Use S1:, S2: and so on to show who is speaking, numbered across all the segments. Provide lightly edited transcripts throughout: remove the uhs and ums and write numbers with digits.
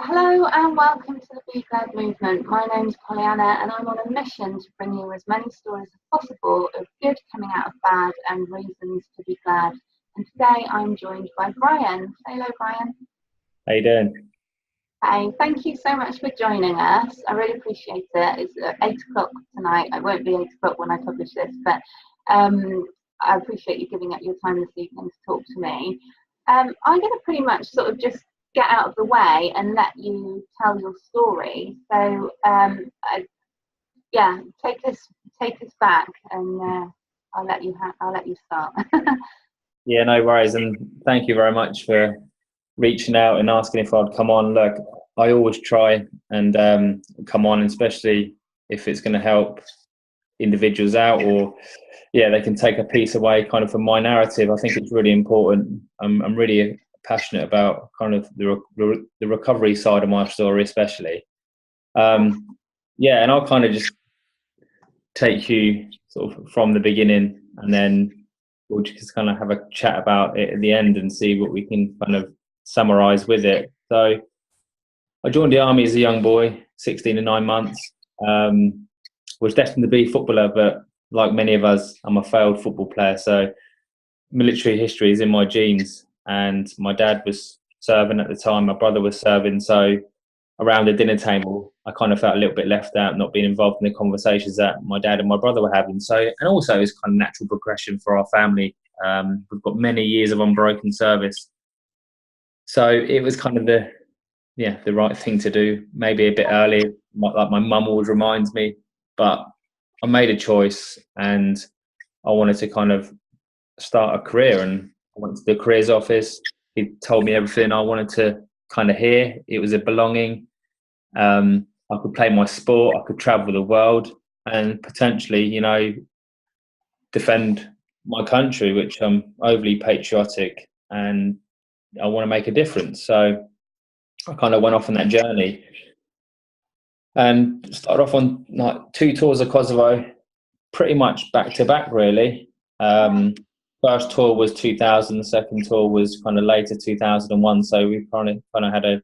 S1: Hello and welcome to the Be Glad movement. My name's Pollyanna and I'm on a mission to bring you as many stories as possible of good coming out of bad and reasons to be glad. And today I'm joined by Brian. Hello, Brian.
S2: How you doing?
S1: Hey, thank you so much for joining us. I really appreciate it. It's 8 o'clock tonight. It won't be 8 o'clock when I publish this, but I appreciate you giving up your time this evening to talk to me. I'm going to pretty much sort of just get out of the way and let you tell your story. So, yeah, take us back, and I'll let you start.
S2: Yeah, no worries, and thank you very much for reaching out and asking if I'd come on. Look, I always try and come on, especially if it's going to help individuals out, or yeah, they can take a piece away kind of from my narrative. I think it's really important. I'm really passionate about kind of the recovery side of my story, especially. Yeah, and I'll kind of just take you sort of from the beginning, and then we'll just kind of have a chat about it at the end and see what we can kind of summarize with it. So I joined the army as a young boy, 16 and 9 months. Was destined to be a footballer, but like many of us, I'm a failed football player. So military history is in my genes, and my dad was serving at the time. My brother was serving. So around the dinner table, I kind of felt a little bit left out, not being involved in the conversations that my dad and my brother were having. So, and also it's kind of natural progression for our family. We've got many years of unbroken service. So it was kind of the right thing to do, maybe a bit early, like my mum always reminds me, but I made a choice and I wanted to kind of start a career, and I went to the careers office. He told me everything I wanted to kind of hear. It was a belonging. I could play my sport. I could travel the world and potentially, defend my country, which I'm overly patriotic and I want to make a difference. So I kind of went off on that journey and started off on like 2 tours of Kosovo, pretty much back to back, really. First tour was 2000, the second tour was kind of later 2001. So we kind of had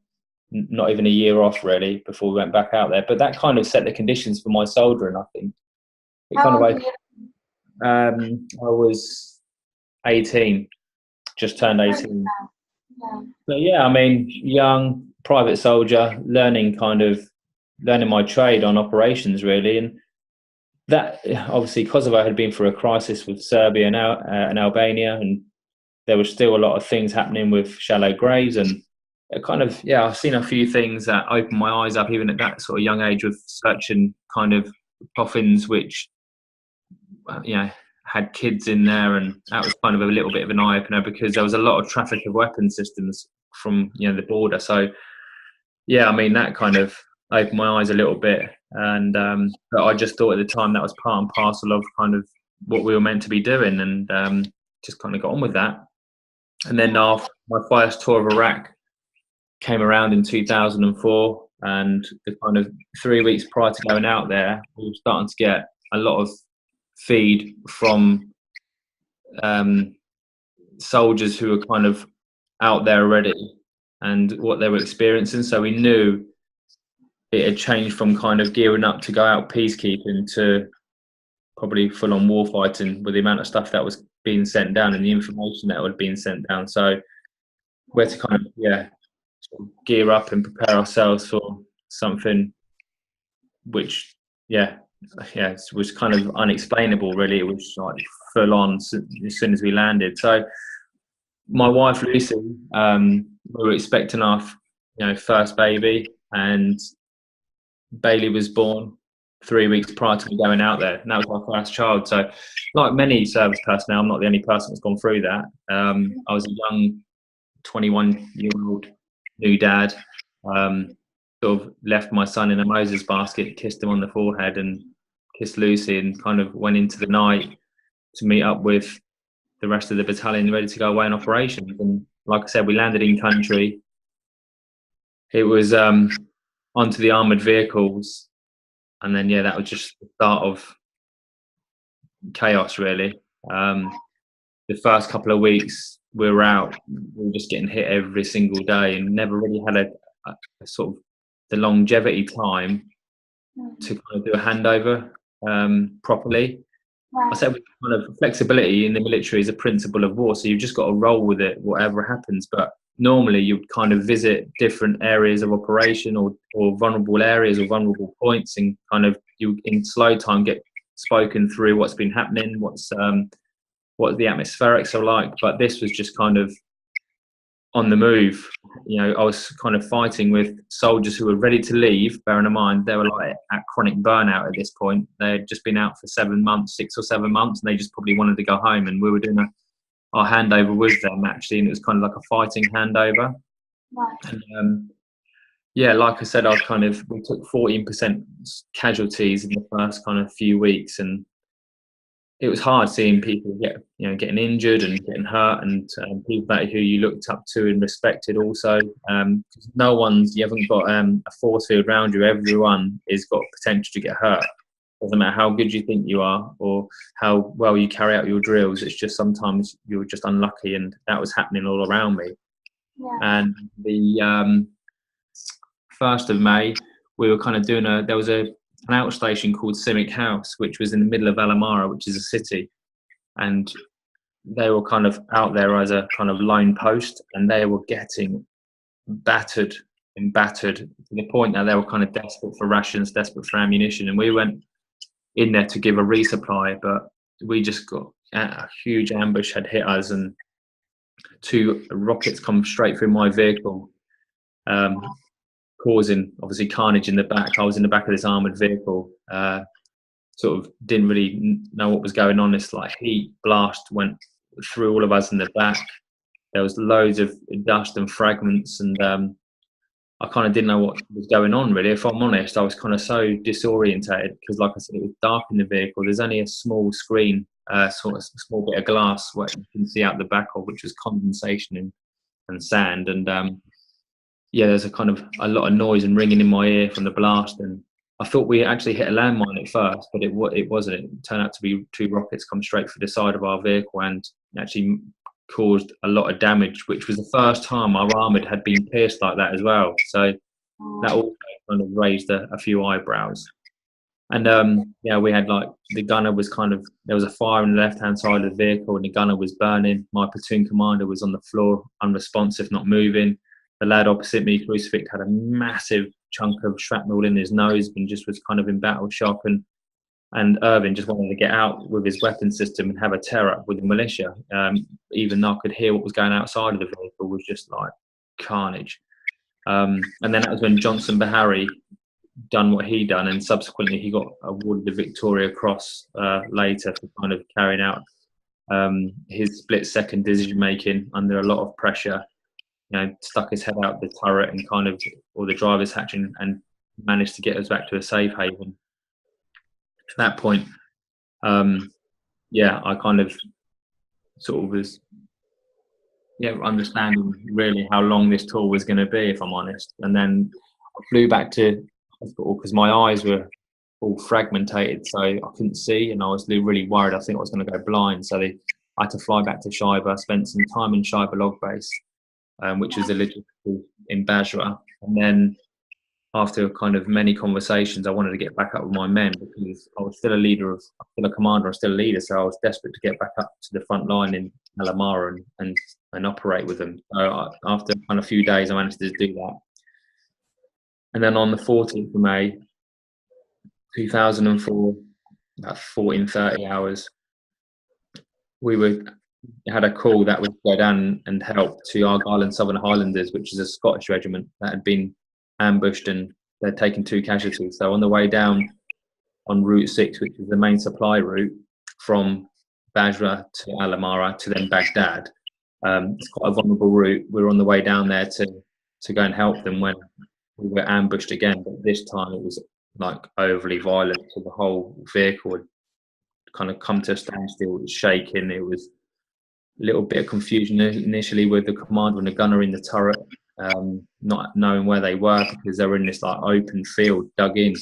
S2: not even a year off really before we went back out there. But that kind of set the conditions for my soldiering, I think. It
S1: How
S2: kind of,
S1: old are you?
S2: I was 18, just turned
S1: Oh,
S2: 18.
S1: yeah.
S2: So yeah, I mean, young private soldier, learning my trade on operations really, and that obviously Kosovo had been through a crisis with Serbia and Albania, and there was still a lot of things happening with shallow graves, and it kind of, yeah, I've seen a few things that opened my eyes up even at that sort of young age with searching kind of coffins which had kids in there, and that was kind of a little bit of an eye opener because there was a lot of traffic of weapon systems from the border. So yeah, I mean that kind of opened my eyes a little bit, and but I just thought at the time that was part and parcel of kind of what we were meant to be doing, and just kind of got on with that. And then after my first tour of Iraq came around in 2004, and the kind of 3 weeks prior to going out there, we were starting to get a lot of feed from soldiers who were kind of out there already and what they were experiencing. So we knew it had changed from kind of gearing up to go out peacekeeping to probably full on war fighting with the amount of stuff that was being sent down and the information that was being sent down. So we had to kind of, sort of gear up and prepare ourselves for something which, was kind of unexplainable, really. It was like full on as soon as we landed. So my wife Lucy, we were expecting our first baby, and Bailey was born 3 weeks prior to me going out there, and that was my first child. So like many service personnel, I'm not the only person that's gone through that. I was a young 21-year-old new dad, sort of left my son in a Moses basket, kissed him on the forehead and kissed Lucy, and kind of went into the night to meet up with the rest of the battalion ready to go away on operations. And like I said, we landed in country. It was onto the armoured vehicles, and then that was just the start of chaos really. The first couple of weeks we were out, we were just getting hit every single day and never really had sort of the longevity time to kind of do a handover properly. I said with kind of flexibility in the military is a principle of war, so you've just got to roll with it, whatever happens. But normally you'd kind of visit different areas of operation or vulnerable areas or vulnerable points, and kind of you in slow time get spoken through what's been happening, what the atmospherics are like. But this was just kind of on the move. You know, I was kind of fighting with soldiers who were ready to leave, bearing in mind they were like at chronic burnout at this point. They'd just been out for 7 months, 6 or 7 months, and they just probably wanted to go home, and we were doing our handover with them actually, and it was kind of like a fighting handover. And yeah, like I said, we took 14% casualties in the first kind of few weeks, and it was hard seeing people getting injured and getting hurt, and people who you looked up to and respected also. You haven't got a force field around you. Everyone has got potential to get hurt. Doesn't matter how good you think you are or how well you carry out your drills. It's just sometimes you're just unlucky, and that was happening all around me. Yeah. And the 1st of May, we were kind of doing there was an outstation called Civic House, which was in the middle of Alamara, which is a city, and they were kind of out there as a kind of lone post, and they were getting battered to the point that they were kind of desperate for rations, desperate for ammunition, and we went in there to give a resupply, but we just got a huge ambush had hit us, and 2 rockets come straight through my vehicle, causing obviously carnage in the back. I was in the back of this armoured vehicle, sort of didn't really know what was going on. This like heat blast went through all of us in the back. There was loads of dust and fragments, and I kind of didn't know what was going on really. If I'm honest, I was kind of so disorientated because, like I said, it was dark in the vehicle. There's only a small screen, sort of small bit of glass where you can see out the back of, which was condensation and sand, and yeah, there's a lot of noise and ringing in my ear from the blast, and I thought we actually hit a landmine at first, but it wasn't. It turned out to be 2 rockets come straight through the side of our vehicle and actually caused a lot of damage, which was the first time our armoured had been pierced like that as well. So that also kind of raised a few eyebrows. And yeah, we had the gunner was there was a fire on the left-hand side of the vehicle, and the gunner was burning. My platoon commander was on the floor, unresponsive, not moving. The lad opposite me, Crucifix, had a massive chunk of shrapnel in his nose and just was kind of in battle shock. And Irvin just wanted to get out with his weapon system and have a tear up with the militia. Even though I could hear what was going outside of the vehicle, was just like carnage. And then that was when Johnson Bahari done what he done, and subsequently he got awarded the Victoria Cross later for kind of carrying out his split-second decision making under a lot of pressure. Stuck his head out the turret and or the driver's hatch, and managed to get us back to a safe haven. At that point, yeah, I kind of sort of was, understanding really how long this tour was going to be, if I'm honest. And then I flew back to hospital because my eyes were all fragmented, so I couldn't see, and I was really worried. I think I was going to go blind, so I had to fly back to Shiva, spent some time in Shiva Log Base, which was a logistical in Basra. And then after kind of many conversations, I wanted to get back up with my men because I was still a commander, I was still a leader, so I was desperate to get back up to the front line in Alamara and operate with them. So after kind of a few days, I managed to do that. And then on the 14th of May, 2004, about 14:30 hours, we had a call that would go down and help to Argyll and Southern Highlanders, which is a Scottish regiment that had been ambushed, and they'd taken 2 casualties. So on the way down on Route 6, which is the main supply route from Basra to Alamara to then Baghdad, it's quite a vulnerable route. We were on the way down there to go and help them when we were ambushed again, but this time it was like overly violent, so the whole vehicle had kind of come to a standstill. It was shaking. It was a little bit of confusion initially with the commander and the gunner in the turret, not knowing where they were because they were in this open field dug in,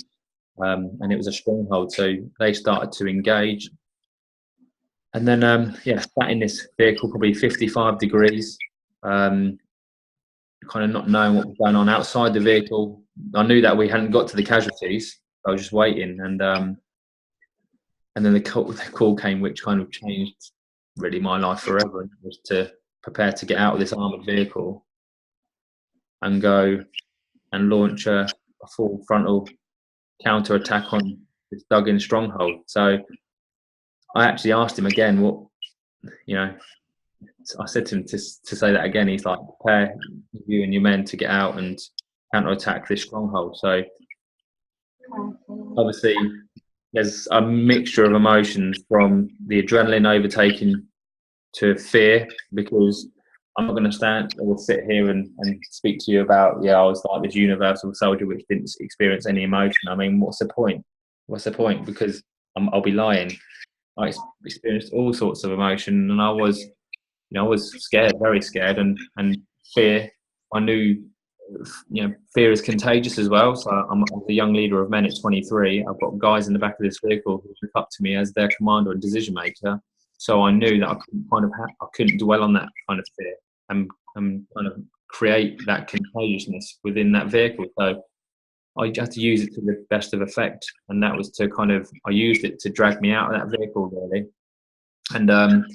S2: and it was a stronghold, so they started to engage. And then sat in this vehicle, probably 55 degrees, kind of not knowing what was going on outside the vehicle. I knew that we hadn't got to the casualties. I was just waiting, and then the call came, which kind of changed really my life forever. It was to prepare to get out of this armored vehicle and go and launch a full frontal counter attack on this dug-in stronghold. So I actually asked him again, what, you know, I said to him to say that again. He's like, prepare you and your men to get out and counter attack this stronghold. So obviously there's a mixture of emotions, from the adrenaline overtaking to fear, because I'm not going to stand or sit here and speak to you about, I was like this universal soldier which didn't experience any emotion. I mean, what's the point? What's the point? Because I'll be lying. I experienced all sorts of emotion, and I was scared, very scared, and fear. I knew, fear is contagious as well. So I'm a young leader of men at 23. I've got guys in the back of this vehicle who look up to me as their commander and decision maker. So I knew that I couldn't dwell on that kind of fear and kind of create that contagiousness within that vehicle. So I had to use it to the best of effect, and that was to I used it to drag me out of that vehicle, really. And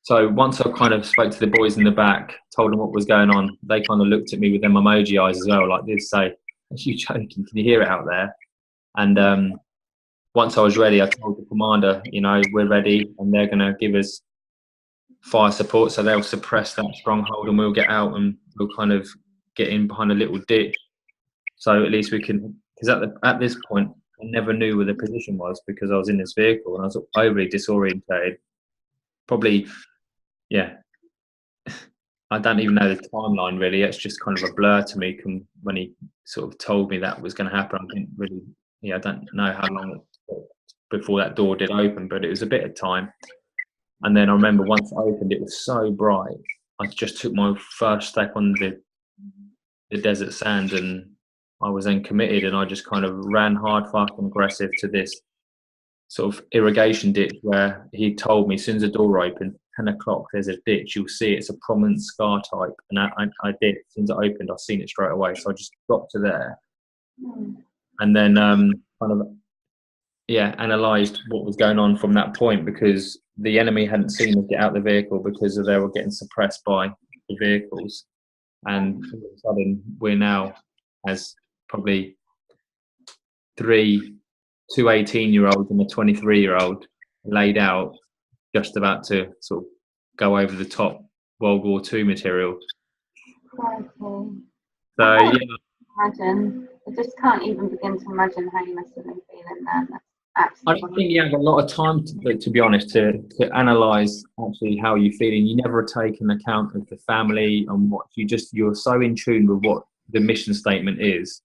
S2: so once I kind of spoke to the boys in the back, told them what was going on, they kind of looked at me with them emoji eyes as well, like this, say, "Are you joking? Can you hear it out there?" And once I was ready, I told the commander, we're ready, and they're going to give us fire support, so they'll suppress that stronghold, and we'll get out and we'll kind of get in behind a little ditch. So at least we can, because at this point, I never knew where the position was because I was in this vehicle and I was overly disorientated. Probably, I don't even know the timeline really. It's just kind of a blur to me when he sort of told me that was going to happen. I didn't really, I don't know how long it took before that door did open, but it was a bit of time. And then I remember once it opened, it was so bright. I just took my first step on the desert sand, and I was then committed, and I just kind of ran hard, fast, and aggressive to this sort of irrigation ditch where he told me as soon as the door opened, 10 o'clock, there's a ditch, you'll see it's a prominent scar type. And I did. As soon as it opened, I seen it straight away. So I just got to there and then kind of, analysed what was going on from that point, because the enemy hadn't seen us get out the vehicle because they were getting suppressed by the vehicles. And all of a sudden, we're now, as probably two 18-year-olds and a 23-year-old laid out, just about to sort of go over the top World War II material.
S1: Okay.
S2: So
S1: imagine. I just can't even begin to imagine how you must have been feeling then.
S2: I don't think you have a lot of time to be honest, to analyse actually how you're feeling. You never take an account of the family and what you're so in tune with what the mission statement is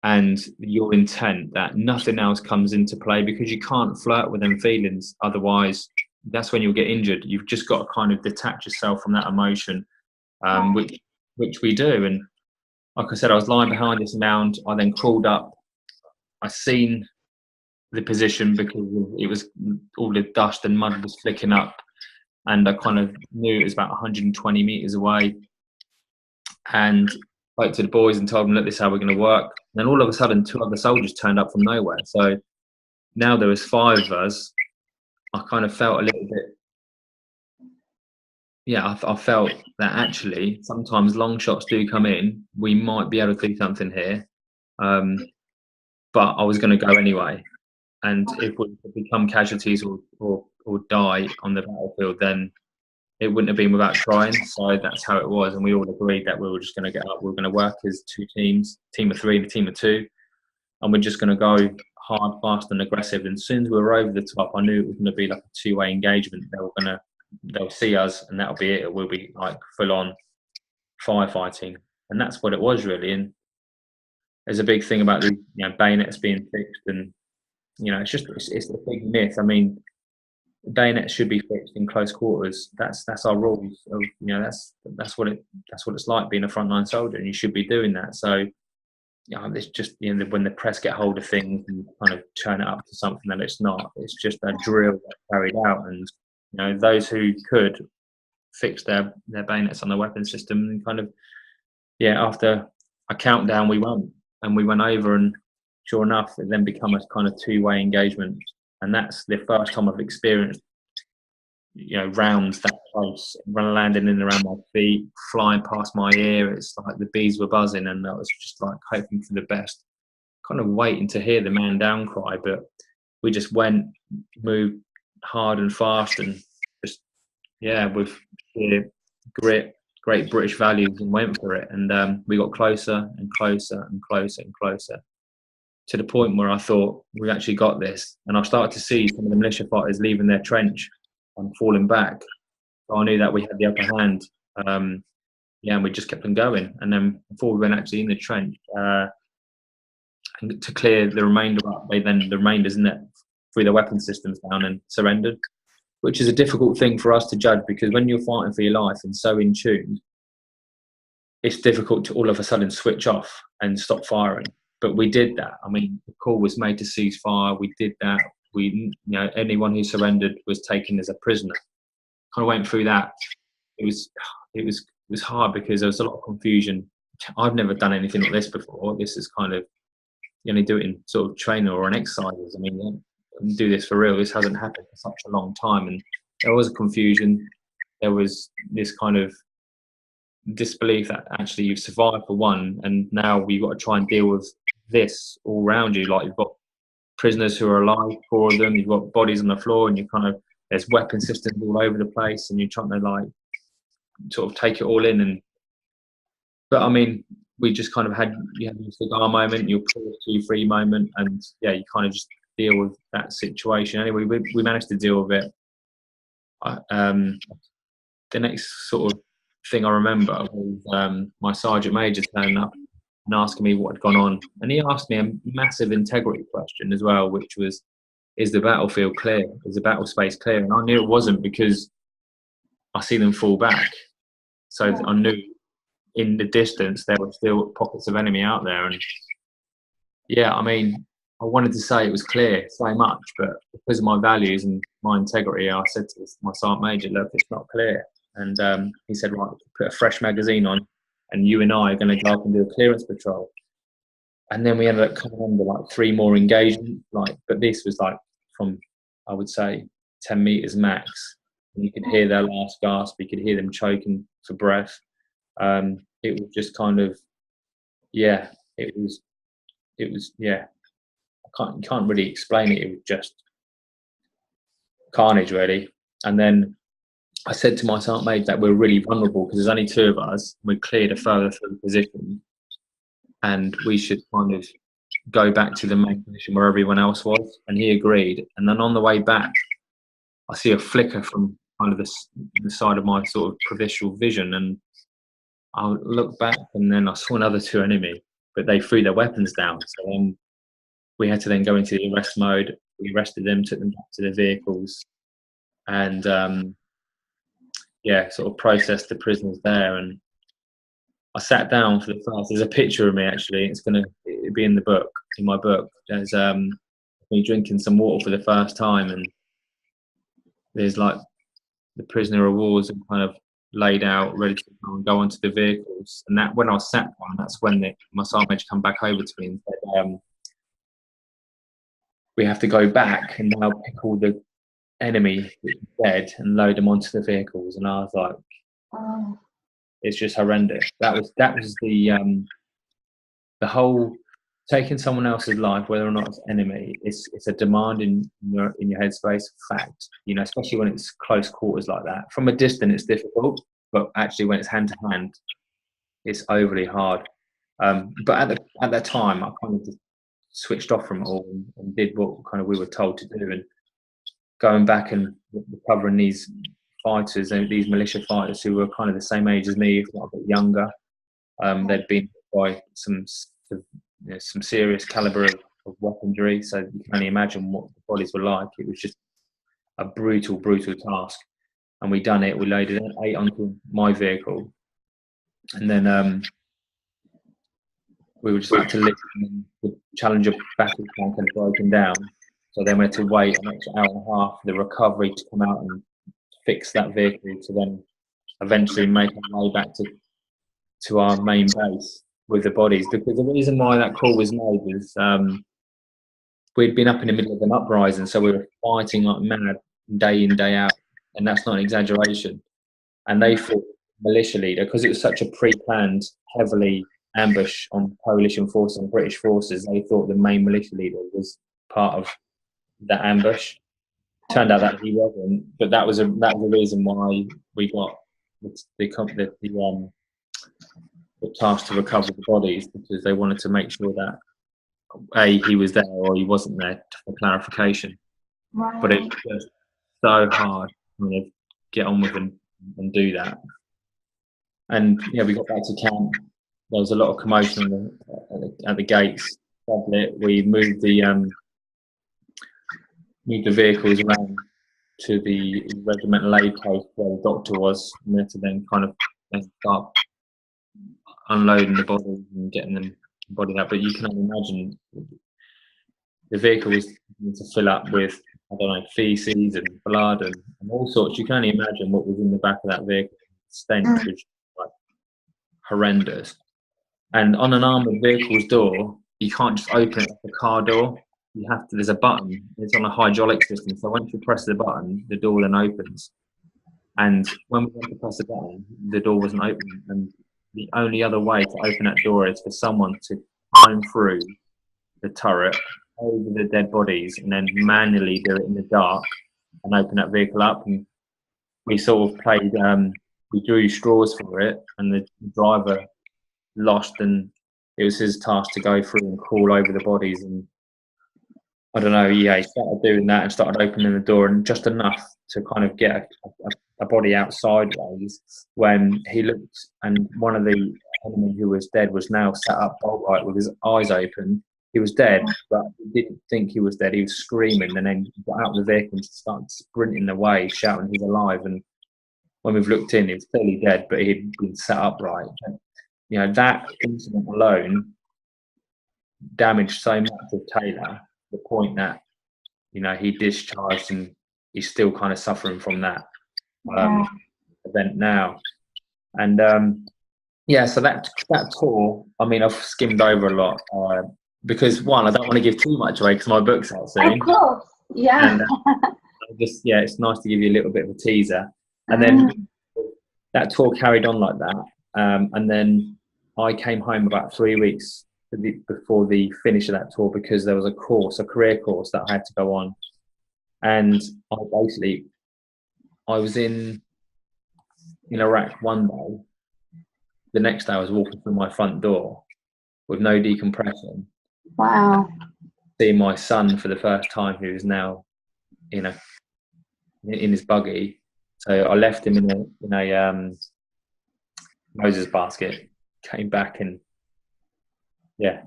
S2: and your intent that nothing else comes into play, because you can't flirt with them feelings. Otherwise, that's when you'll get injured. You've just got to kind of detach yourself from that emotion, which we do. And like I said, I was lying behind this mound. I then crawled up. I seen the position because it was all the dust and mud was flicking up, and I kind of knew it was about 120 meters away, and spoke to the boys and told them, look, this is how we're going to work. And then all of a sudden 2 other soldiers turned up from nowhere. So now there was 5 of us. I kind of felt a little bit, I felt that actually sometimes long shots do come in. We might be able to do something here, but I was going to go anyway. And if we become casualties or die on the battlefield, then it wouldn't have been without trying. So that's how it was. And we all agreed that we were just going to get up. We were going to work as 2 teams, team of 3 and a team of 2. And we're just going to go hard, fast and aggressive. And as soon as we were over the top, I knew it was going to be like a 2-way engagement. They'll see us and that'll be it. It will be like full on firefighting. And that's what it was really. And there's a big thing about the bayonets being fixed, and it's a big myth. I mean, bayonets should be fixed in close quarters. That's our rules. That's what it's like being a frontline soldier, and you should be doing that. So, it's just when the press get hold of things and kind of turn it up to something that it's not. It's just a drill that's carried out, and those who could fix their bayonets on the weapon system and kind of yeah, after a countdown, we went over, and sure enough, it then become a kind of two-way engagement, and that's the first time I've experienced, rounds that close, landing in around my feet, flying past my ear. It's like the bees were buzzing, and I was just like hoping for the best, kind of waiting to hear the man down cry. But we just moved hard and fast, and just with sheer grit, great British values, and went for it. And we got closer and closer and closer and closer, to the point where I thought, we actually got this. And I started to see some of the militia fighters leaving their trench and falling back. So I knew that we had the upper hand. And we just kept on going. And then before we went actually in the trench, to clear the remainder up, the remainders threw their weapon systems down and surrendered, which is a difficult thing for us to judge, because when you're fighting for your life and so in tune, it's difficult to all of a sudden switch off and stop firing. But we did that. I mean, the call was made to cease fire. We did that. Anyone who surrendered was taken as a prisoner. Kind of went through that. It was hard, because there was a lot of confusion. I've never done anything like this before. This is kind of, you only do it in sort of training or on exercises. I mean, do this for real. This hasn't happened for such a long time, and there was a confusion. There was this kind of disbelief that actually you've survived for one, and now we've got to try and deal with this all around you. Like, you've got prisoners who are alive, 4 of them. You've got bodies on the floor, and there's weapon systems all over the place, and you're trying to like sort of take it all in. But I mean, we just kind of had your cigar moment, your pause 2-3 moment, and you kind of just deal with that situation. Anyway, we managed to deal with it. The next sort of thing I remember was my sergeant major turning up and asking me what had gone on, and he asked me a massive integrity question as well, which was, is the battlefield clear? Is the battle space clear? And I knew it wasn't, because I see them fall back. So I knew in the distance there were still pockets of enemy out there. And I mean, I wanted to say it was clear so much, but because of my values and my integrity, I said to my sergeant major, look, it's not clear. And he said, right, put a fresh magazine on, and you and I are going to go up and do a clearance patrol. And then we ended up coming under like 3 more engagements, but this was like from, I would say, 10 meters max. And you could hear their last gasp. You could hear them choking for breath. It was just kind of, it was, I can't really explain it. It was just carnage, really. And then I said to my sergeant major that we're really vulnerable, because there's only 2 of us. We cleared a further 3 positions, and we should kind of go back to the main position where everyone else was. And he agreed. And then on the way back, I see a flicker from kind of the side of my sort of peripheral vision, and I looked back, and then I saw another 2 enemy, but they threw their weapons down. So then we had to then go into the arrest mode. We arrested them, took them back to their vehicles, and sort of processed the prisoners there. And I sat down for the first. There's a picture of me, actually. It'll be in my book. There's me drinking some water for the first time, and there's like the prisoner of wars kind of laid out, ready to go onto the vehicles. And that, when I sat down, that's when my sergeant major come back over to me and said, we have to go back and now pick all the enemy dead and load them onto the vehicles. And I was like, it's just horrendous. That was the whole taking someone else's life, whether or not it's enemy. It's a demand in your headspace. Fact, especially when it's close quarters like that. From a distance, it's difficult, but actually when it's hand to hand, it's overly hard. But at that time, I kind of just switched off from it all and did what kind of we were told to do. And going back and recovering these fighters, and these militia fighters who were kind of the same age as me, if not a bit younger. They'd been by some serious caliber of weaponry, so you can only imagine what the bodies were like. It was just a brutal task, and we done it. We loaded 8 onto my vehicle, and then we were just had to lift, and the Challenger battle tank had broken down, so then we had to wait an extra hour and a half for the recovery to come out and fix that vehicle, to then eventually make our way back to to our main base with the bodies, because the reason why that call was made was we'd been up in the middle of an uprising, so we were fighting like mad day in, day out, and that's not an exaggeration. And they thought militia leader, because it was such a pre-planned, heavily ambush on coalition forces and British forces, they thought the main militia leader was part of that ambush. Turned out that he wasn't, but that was the reason why we got the task to recover the bodies, because they wanted to make sure that he was there or he wasn't there for clarification.
S1: Right.
S2: But it's just so hard to get on with and do that. And yeah, we got back to camp. There was a lot of commotion at the gates. We moved the vehicles around to the regimental aid post where the doctor was, and we had to then kind of start unloading the bodies and getting them bodied up. But you can only imagine the vehicle was to fill up with, I don't know, feces and blood and all sorts. You can only imagine what was in the back of that vehicle. The stench was like horrendous. And on an armoured vehicle's door, you can't just open it like a car door. You have to. There's a button. It's on a hydraulic system. So once you press the button, the door then opens. And when we went to press the button, the door wasn't open. And the only other way to open that door is for someone to climb through the turret over the dead bodies and then manually do it in the dark and open that vehicle up. And we sort of played. We drew straws for it, and the driver lost, and it was his task to go through and crawl over the bodies. And I don't know, yeah, he started doing that and started opening the door, and just enough to kind of get a body out sideways when he looked, and one of the enemy who was dead was now sat up upright with his eyes open. He was dead, but he didn't think he was dead. He was screaming, and then he got out of the vehicle and started sprinting away, shouting he's alive. And when we've looked in, he was clearly dead, but he'd been sat upright. You know, that incident alone damaged so much of Taylor, to the point that, you know, he discharged and he's still kind of suffering from that event now. And yeah, so that tour, I mean, I've skimmed over a lot because, one, I don't want to give too much away because my book's out soon.
S1: Of course, yeah.
S2: And, yeah, it's nice to give you a little bit of a teaser. And then that tour carried on like that. And then I came home about 3 weeks before the finish of that tour, because there was a career course that I had to go on. And I was in Iraq one day. The next day I was walking through my front door with no decompression.
S1: Wow.
S2: Seeing my son for the first time, who is now, you know, in his buggy. So I left him in a Moses basket, came back, and yeah,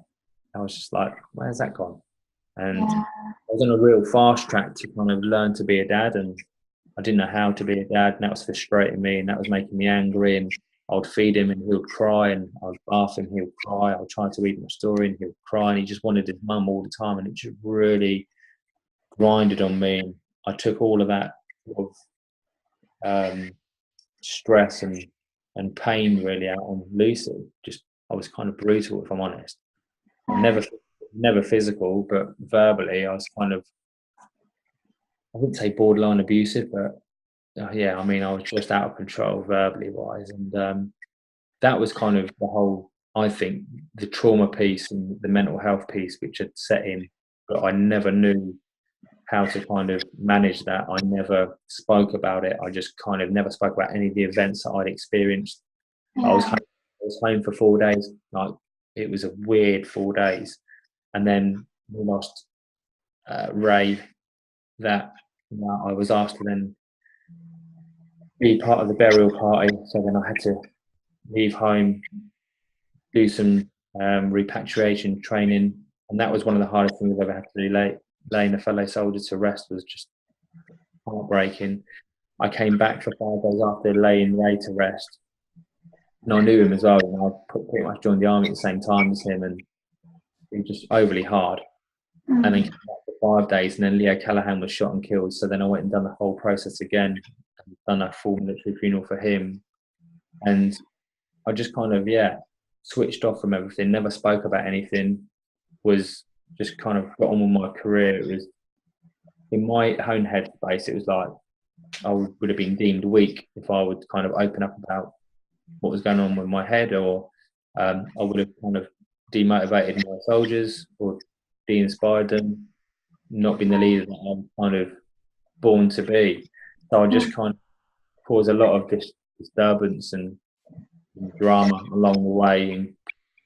S2: I was just like, where's that gone? And I was on a real fast track to kind of learn to be a dad, and I didn't know how to be a dad, and that was frustrating me, and that was making me angry. And I would feed him and he would cry, and I would bath him, he would cry. I would try to read him a story and he would cry, and he just wanted his mum all the time, and it just really grinded on me. And I took all of that sort of stress and pain really out on Lucy. I was kind of brutal, if I'm honest. Never physical, but verbally I was kind of, I wouldn't say borderline abusive, but yeah, I mean, I was just out of control verbally wise. And that was kind of the whole, I think, the trauma piece and the mental health piece which had set in, but I never knew how to kind of manage that. I never spoke about it. I just kind of never spoke about any of the events that I'd experienced. I was home for 4 days. Like, it was a weird 4 days. And then we lost Ray. That, you know, I was asked to then be part of the burial party. So then I had to leave home, do some repatriation training. And that was one of the hardest things I've ever had to do. Laying a fellow soldier to rest was just heartbreaking. I came back for 5 days after laying Ray to rest. And I knew him as well. And I pretty much joined the army at the same time as him. And it was just overly hard. And then came back for 5 days, and then Leo Callaghan was shot and killed. So then I went and done the whole process again, and done a full military funeral for him. And I just kind of, switched off from everything, never spoke about anything, was just kind of got on with my career. It was in my own headspace, it was like I would have been deemed weak if I would kind of open up about what was going on with my head, or I would have kind of demotivated my soldiers or de-inspired them, not been the leader that I'm kind of born to be. So I just kind of caused a lot of disturbance and drama along the way, and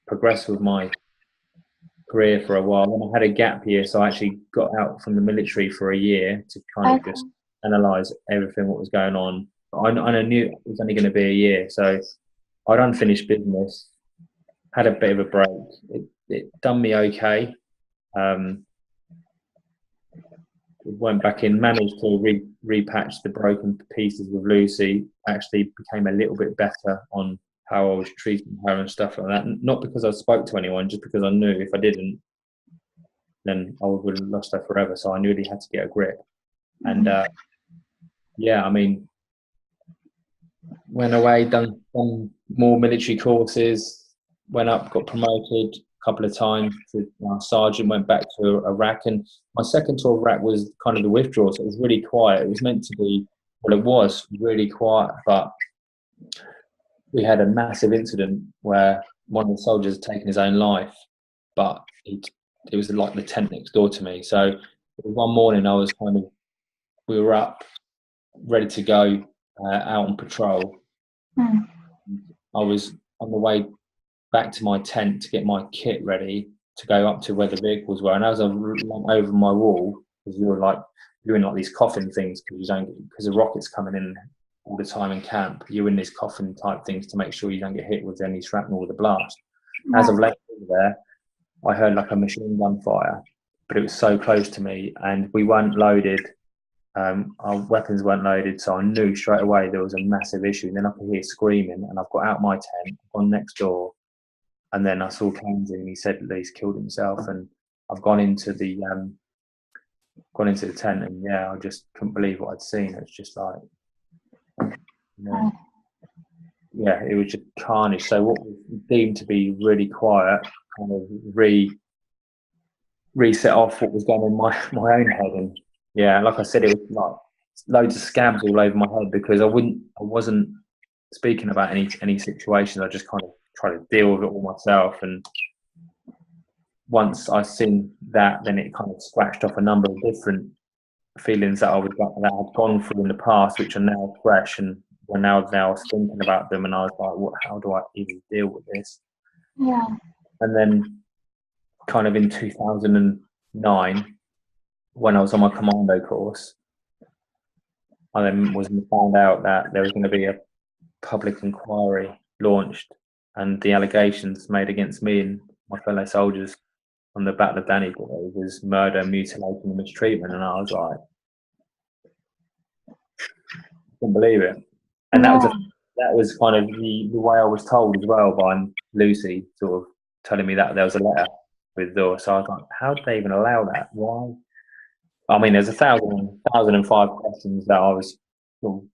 S2: progressed with my career for a while. And I had a gap year, so I actually got out from the military for a year to kind of just analyse everything what was going on. I knew it was only going to be a year, so I'd unfinished business, had a bit of a break. It done me okay. Went back in, managed to repatch the broken pieces with Lucy. Actually became a little bit better on how I was treating her and stuff like that. Not because I spoke to anyone, just because I knew if I didn't, then I would have lost her forever. So I really had to get a grip. And I mean, went away, done more military courses, went up, got promoted a couple of times to sergeant, went back to Iraq. And my second tour of Iraq was kind of the withdrawal, so it was really quiet. It was meant to be, well, it was really quiet, but we had a massive incident where one of the soldiers had taken his own life, but it was like the tent next door to me. So one morning we were up, ready to go out on patrol. I was on the way back to my tent to get my kit ready to go up to where the vehicles were, and as I went over my wall, because you're in like these coffin things because the rockets coming in all the time in camp, you're in these coffin type things to make sure you don't get hit with any shrapnel or the blast. As I've left over there, I heard like a machine gun fire, but it was so close to me, and we weren't loaded. Our weapons weren't loaded, so I knew straight away there was a massive issue. And then I could hear screaming, and I've got out my tent, gone next door, and then I saw Keynes, and he said that he's killed himself. And I've gone into the tent, and I just couldn't believe what I'd seen. It's just like, it was just carnage. So what was deemed to be really quiet kind of reset off what was going on in my own head. And like I said, it was like loads of scabs all over my head because I wasn't speaking about any situations. I just kind of try to deal with it all myself. And once I seen that, then it kind of scratched off a number of different feelings that I'd gone through in the past, which are now fresh, and now I was thinking about them, and I was like, how do I even deal with this?
S1: Yeah.
S2: And then kind of in 2009, when I was on my commando course, I then found out that there was going to be a public inquiry launched, and the allegations made against me and my fellow soldiers on the Battle of Danny Boy was murder, mutilation, and mistreatment. And I was like, I couldn't believe it. And that was kind of the way I was told as well by Lucy, sort of telling me that there was a letter with Dor. So I was like, how did they even allow that? Why? I mean, there's 1,005 questions that I was sort of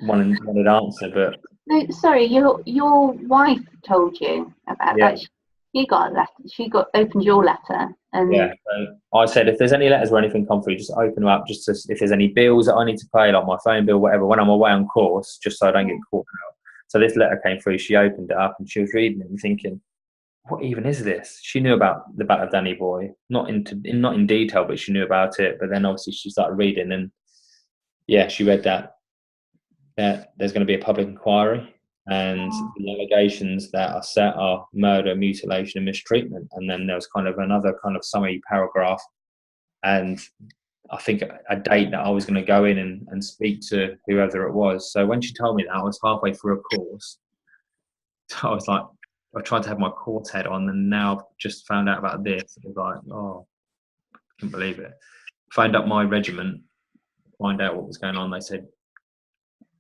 S2: wanted to answer, but
S1: no, sorry, your wife told you about that. She got a letter. She opened your letter, and
S2: so I said, if there's any letters or anything come through, just open them up. If there's any bills that I need to pay, like my phone bill, whatever, when I'm away on course, just so I don't get caught out. So this letter came through. She opened it up and she was reading it and thinking, what even is this? She knew about the Battle of Danny Boy, not in detail, but she knew about it. But then obviously she started reading, and she read that there's going to be a public inquiry, and the allegations that are set are murder, mutilation, and mistreatment. And then there was kind of another kind of summary paragraph, and I think a date that I was going to go in and speak to whoever it was. So when she told me that, I was halfway through a course. So I was like, I tried to have my course head on, and now I've just found out about this. It was like, oh, I couldn't believe it. Phoned up my regiment, find out what was going on. They said,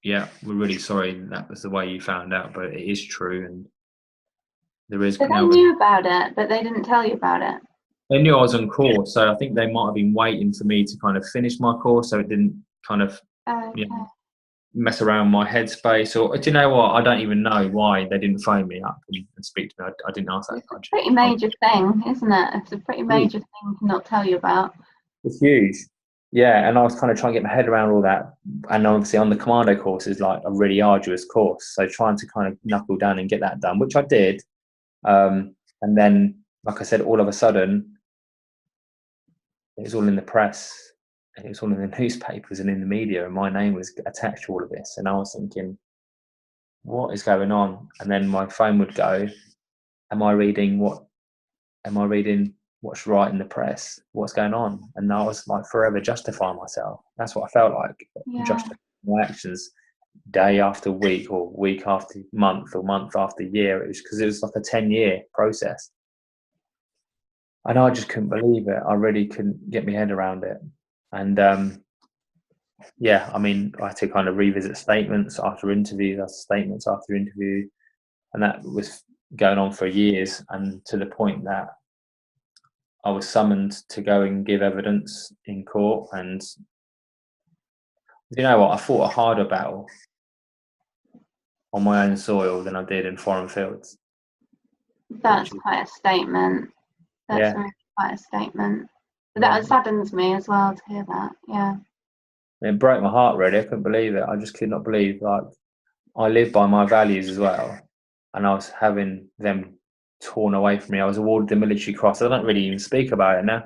S2: yeah, we're really sorry that was the way you found out, but it is true, and there is.
S1: So they knew about it, but they didn't tell you about it.
S2: They knew I was on course, so I think they might have been waiting for me to kind of finish my course, so it didn't kind of mess around my headspace, or do you know what? I don't even know why they didn't phone me up and speak to me. I didn't ask that
S1: It's a
S2: question.
S1: pretty major thing, isn't it? It's a pretty major thing to not tell you about.
S2: It's huge. Yeah, and I was kind of trying to get my head around all that. And obviously on the commando course is like a really arduous course. So trying to kind of knuckle down and get that done, which I did. And then, like I said, all of a sudden, it was all in the press, and it was all in the newspapers and in the media, and my name was attached to all of this. And I was thinking, what is going on? And then my phone would go, am I reading what's right in the press? What's going on? And I was like forever justifying myself. That's what I felt like, justifying my actions day after week, or week after month, or month after year. It was because it was like a 10-year process. And I just couldn't believe it. I really couldn't get my head around it. And yeah, I mean, I had to kind of revisit statements after interviews, and that was going on for years, and to the point that I was summoned to go and give evidence in court. And you know what? I fought a harder battle on my own soil than I did in foreign fields.
S1: That's quite a statement. That's really quite a statement. But that saddens me as well to hear that. Yeah.
S2: It broke my heart, really. I couldn't believe it. I just could not believe, like, I live by my values as well, and I was having them torn away from me. I was awarded the Military Cross. I don't really even speak about it now.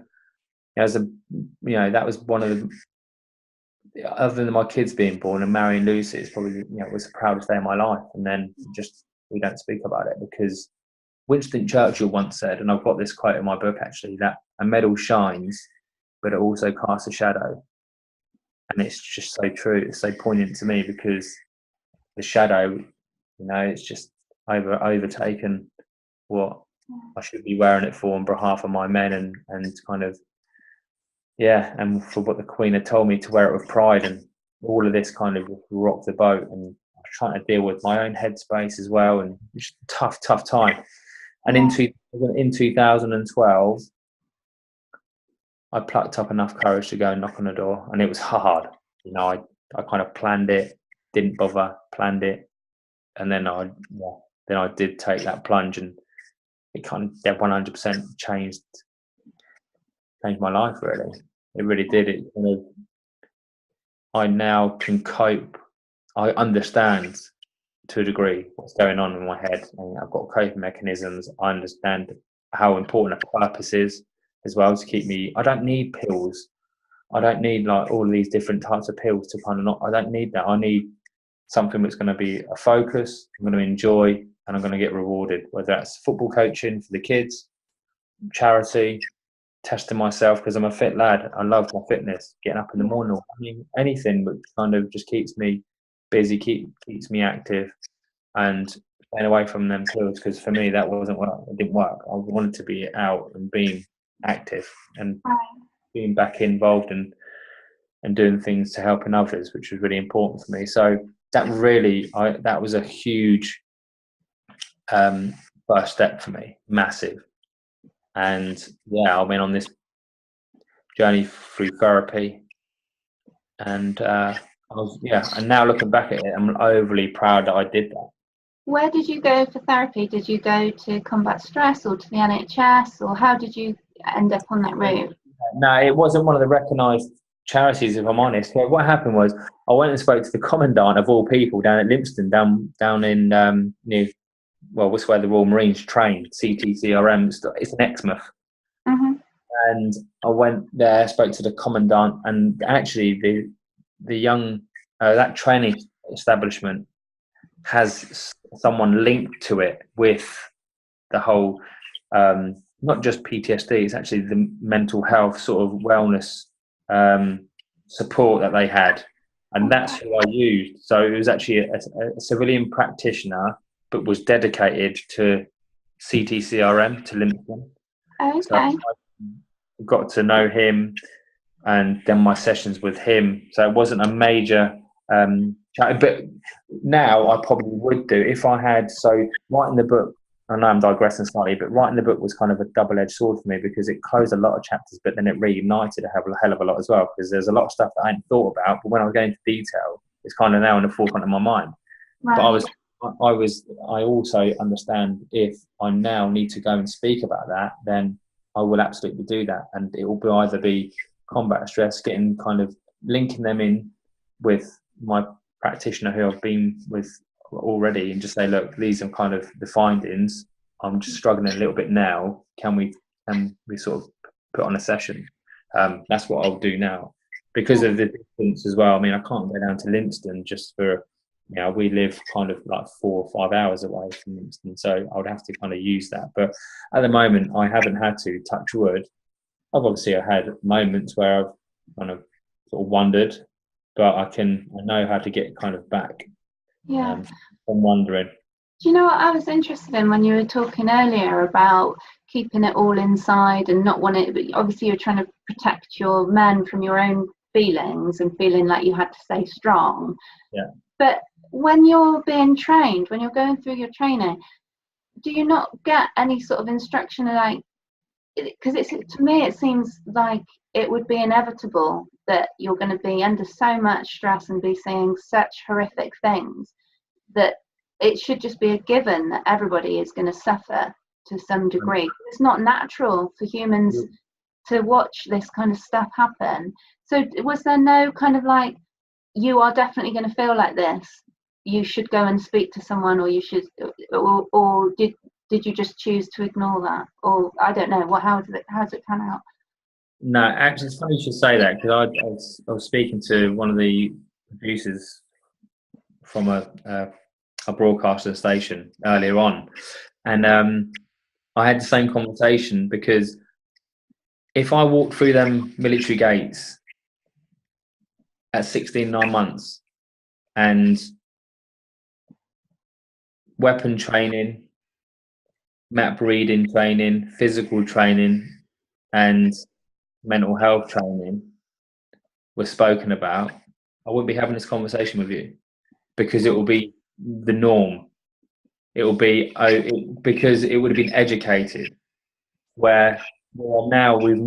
S2: That was one of the, other than my kids being born and marrying Lucy, it's probably, it was the proudest day of my life. And then just, we don't speak about it, because Winston Churchill once said, and I've got this quote in my book actually, that a medal shines, but it also casts a shadow. And it's just so true. It's so poignant to me, because the shadow, it's just overtaken what I should be wearing it for on behalf of my men, and kind of, and for what the Queen had told me to wear it with pride. And all of this kind of rocked the boat, and I was trying to deal with my own headspace as well, and just tough time. And in 2012, I plucked up enough courage to go and knock on the door, and it was hard. I kind of planned it, didn't bother, planned it, and then I did take that plunge, and it kind of 100% changed my life. Really, it really did. It kind of, I now can cope. I understand to a degree what's going on in my head, and I've got coping mechanisms. I understand how important a purpose is as well to keep me. I don't need pills. I don't need like all of these different types of pills to kind of not. I don't need that. I need something that's going to be a focus, I'm going to enjoy, and I'm going to get rewarded. Whether that's football coaching for the kids, charity, testing myself because I'm a fit lad. I love my fitness, getting up in the morning. I mean, anything that kind of just keeps me busy, keeps me active, and staying away from them pills, because for me that wasn't work. It didn't work. I wanted to be out and being active and being back involved and doing things to helping others, which was really important for me. So that really, that was a huge first step for me, massive. And I went on this journey through therapy, and and now looking back at it, I'm overly proud that I did that.
S1: Where did you go for therapy? Did you go to combat stress or to the NHS, or how did you end up on that route?
S2: No, it wasn't one of the recognised charities, if I'm honest. What happened was I went and spoke to the commandant of all people down at Limpston, down in near, what's where the Royal Marines train, CTCRM. It's in Exmouth.
S1: Mm-hmm.
S2: And I went there, spoke to the commandant, and actually the young that training establishment has someone linked to it with the whole not just PTSD, it's actually the mental health sort of wellness support that they had, and that's who I used. So it was actually a civilian practitioner, but was dedicated to CTCRM, to Limpston.
S1: Okay.
S2: So I got to know him, and then my sessions with him. So it wasn't a major but now I probably would do if I had. So writing the book, I know I'm digressing slightly, but writing the book was kind of a double-edged sword for me, because it closed a lot of chapters, but then it reunited a hell of a lot as well, because there's a lot of stuff that I hadn't thought about, but when I was going into detail, it's kind of now in the forefront of my mind.
S1: Right.
S2: But I also understand if I now need to go and speak about that, then I will absolutely do that. And it will either be combat stress, getting kind of linking them in with my practitioner who I've been with already, and just say, look, these are kind of the findings. I'm just struggling a little bit now. Can we sort of put on a session? That's what I'll do now. Because of the distance as well. I mean, I can't go down to Lympstone just for, we live kind of like 4 or 5 hours away from Lympstone, so I would have to kind of use that. But at the moment, I haven't had to, touch wood. I've obviously had moments where I've kind of sort of wondered, but I know how to get kind of back.
S1: Yeah.
S2: I'm wondering.
S1: Do you know what I was interested in when you were talking earlier about keeping it all inside and not wanting, but obviously you're trying to protect your men from your own feelings and feeling like you had to stay strong.
S2: Yeah.
S1: But when you're being trained, when you're going through your training, do you not get any sort of instruction, like, because to me it seems like it would be inevitable that you're going to be under so much stress and be saying such horrific things that it should just be a given that everybody is going to suffer to some degree. It's not natural for humans to watch this kind of stuff happen. So was there no kind of like, you are definitely going to feel like this, you should go and speak to someone, or you should, or did you just choose to ignore that? Or I don't know, how does it pan out?
S2: No, actually, it's funny you should say that, because I was speaking to one of the producers from a broadcaster station earlier on, and I had the same conversation, because if I walked through them military gates at 16, 9 months, and weapon training, map reading training, physical training, and mental health training was spoken about, I wouldn't be having this conversation with you, because it will be the norm. It will be because it would have been educated. Where now we've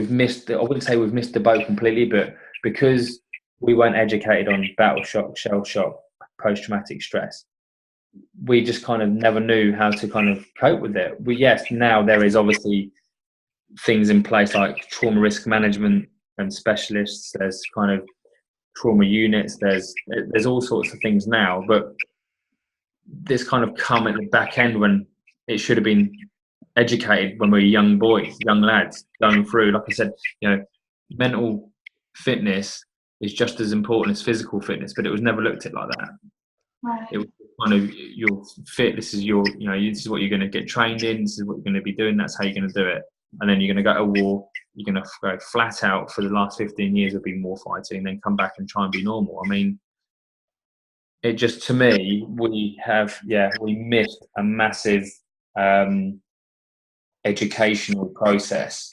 S2: missed. I wouldn't say we've missed the boat completely, but because we weren't educated on battle shock, shell shock, post-traumatic stress, we just kind of never knew how to kind of cope with it. Now there is obviously things in place like trauma risk management and specialists. There's kind of trauma units. There's all sorts of things now, but this kind of come at the back end when it should have been educated when we were young boys, young lads going through. Like I said, mental fitness is just as important as physical fitness, but it was never looked at like that.
S1: Right.
S2: It was kind of, you're fit. This is your, this is what you're going to get trained in. This is what you're going to be doing. That's how you're going to do it. And then you're going to go to war. You're going to go flat out for the last 15 years of being war fighting, and then come back and try and be normal. I mean, it just, to me, we missed a massive educational process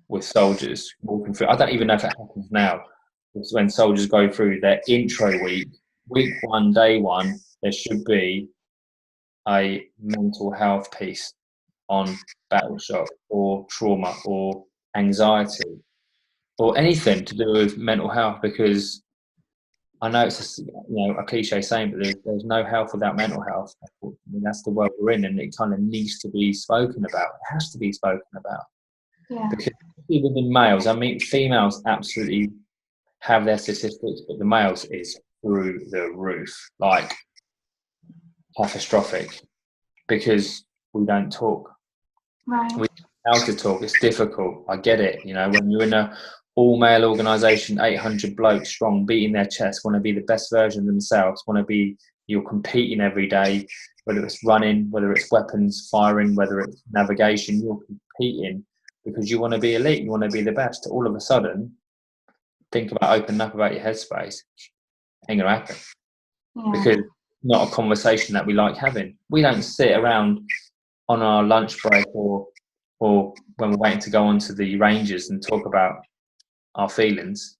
S2: with soldiers walking through. I don't even know if it happens now. It's when soldiers go through their intro week 1, day 1, there should be a mental health piece on battle shock or trauma or anxiety or anything to do with mental health, because I know it's a cliche saying, but there's no health without mental health. I mean, that's the world we're in, and it kind of needs to be spoken about. It has to be spoken about.
S1: Yeah.
S2: Because even in males, I mean, females absolutely have their statistics, but the males is through the roof, like catastrophic, because we don't talk.
S1: Right.
S2: We know how to talk. It's difficult. I get it. When you're in a all-male organisation, 800 blokes strong, beating their chest, want to be the best version of themselves, you're competing every day, whether it's running, whether it's weapons firing, whether it's navigation, you're competing because you want to be elite, you want to be the best. All of a sudden, think about opening up about your headspace. Ain't gonna happen.
S1: Yeah.
S2: Because it's not a conversation that we like having. We don't sit around on our lunch break or when we're waiting to go onto the ranges and talk about our feelings,